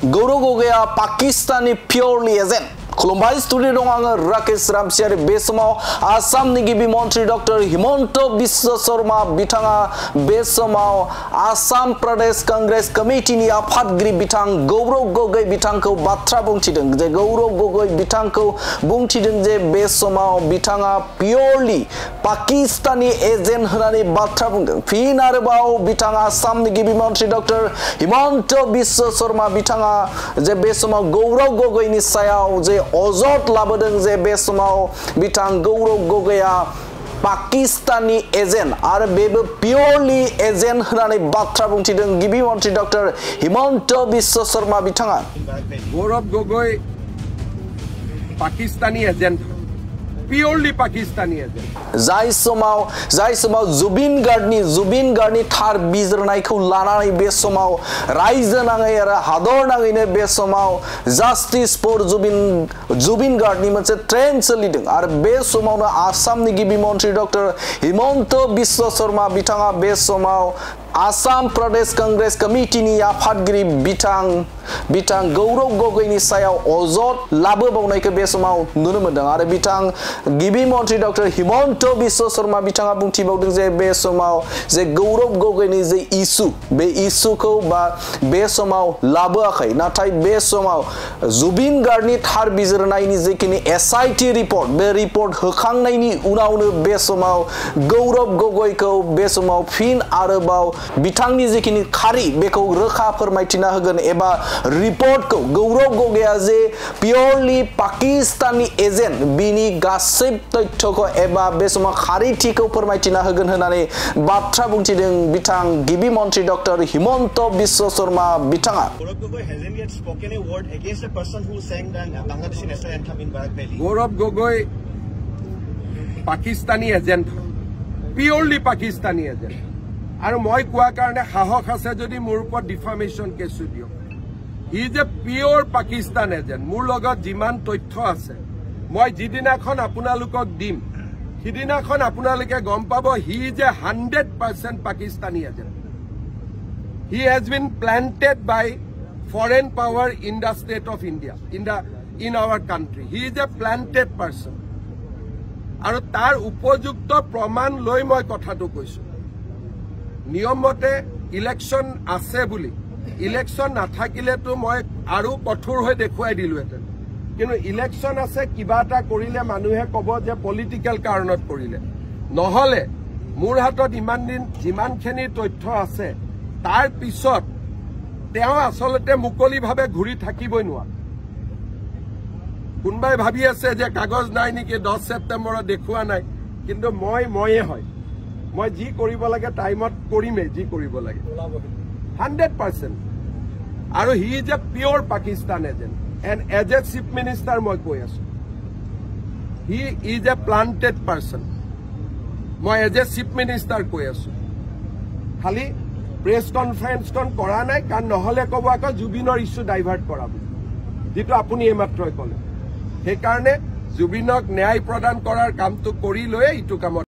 Gaurav Gogoi Pakistani purely agent. Kolombai studio dong ang Rakesh Ramsiari besamo Assam Nigibi Montri Dr. Himonto Biswa Sarma bitanga besamo Assam Pradesh Congress Committee ni aphat gri bitang Gaurav Gogoi bitangko batra bungchideng je Gaurav Gogoi bitangko bungchideng je besamo bitanga purely Pakistani agent hrani batra bungdeng finarbao bitanga Assam Nigibi Montri Dr. Himonto Biswa Sarma bitanga je besamo Gaurav Gogoi ni sayau je Ozot labadeng je besmao bitang Gaurav Gogoya Pakistani agent ar bebe purely agent hrani batra bungchideng gibi Montri Dr. Himonto Biswa Sarma bitanga Gaurav Gogoi Pakistani agent purely Pakistani agent Jai somau Zubin Garni thar bizrnai khau lanai besomau raija nangai ara hador nangai ne besomau justice for Zubin Garni mounse train chalideng ar besomau na Assam ni gibi Montri Dr. Himonto Biswa Sarma bitanga besomau Assam Pradesh Congress Committee ni aphatgiri bitang Gaurav Gogoi ni sayau ozot labo bawnai ke besomau nuno mondeng ar bitang gibi Montri Dr. Himonto Biswa Sarma bitanga bungti baudeng je besomau je Gaurav Gogoi ni je issue ko ba besomau labo akhai nathai besomau Zubin Garni thar bizrnai ni je kini SIT report be report hokhangnai ni unauno besomau Gaurav Gogoi ko besomau fin arabau bitangni jekini khari beko rekha फोरमायथिना होगोन एबा report को गौरव गोगोया जे purely Pakistani agent बिनि गासै तथ्यखौ एबा बेसमा खारिथिखौ फोरमायथिना होगोन होननानै बाथ्रा बुंथिदों बिथां गिबि मन्त्रि डक्टर हिमन्त बिश्व शर्मा बिथाङा Gaurav Gogoi hasn't yet spoken a word against a person who sang the Bangladeshi national anthem in Barak Valley. Gaurav Gogoi Pakistani agent purely Pakistani agent আৰু মই কোৱা কাৰণে সাহস আছে যদি মোৰ ওপৰত ডিফামেশন কেছ দিও হি যে পিওৰ পাকিস্তান এজেন্ট মোৰ লগত যিমান তথ্য আছে মই জিদিনাখন আপোনালোকক দিম সিদিনাখন আপোনালোকে গম পাব হি যে 100% Pakistani agent he has been planted by foreign power in the state of India in our country he is a planted person আৰু তাৰ উপযুক্ত প্ৰমাণ লৈ মই কথাটো কৈছো নিয়মতে ইলেকশন আছে বুলি ইলেকশন নাথাকিলে তো মই আৰু কঠোৰ হৈ দেখুৱাই দিলুহেতেন কিন্তু ইলেকশন আছে কিবা এটা কৰিলে মানুহে কব যে পলিটিক্যাল কাৰণত কৰিলে নহলে মোৰ হাতত ইমান দিন যিমানখিনি তথ্য আছে তাৰ পিছত তেওঁ আসলতে মুকলিভাৱে ঘূৰি থাকিবই নোৱা কোনবাই ভাবি আছে যে কাগজ নাই নেকি 10 সেপ্টেম্বৰত দেখুৱা নাই কিন্তু ময়ে হয় মই জি কৰিব লাগে টাইমত কৰিমে জি কৰিব লাগে 100% আৰু he is a pure Pakistan agent and as a chief minister মই কৈ আছো he is a planted person মই এজ এ চিফ মিনিষ্টাৰ কৈ আছো খালি প্ৰেছ কনফাৰেন্স কৰা নাই কাৰণ নহলে কব আকৌ জুবিনৰ ইস্যু ডাইভাৰ্ট কৰাব যেটো আপুনি এইমাত্ৰই কলে সেই কাৰণে জুবিনক ন্যায় প্ৰদান কৰাৰ কামটো কৰি লৈ ইটো কামত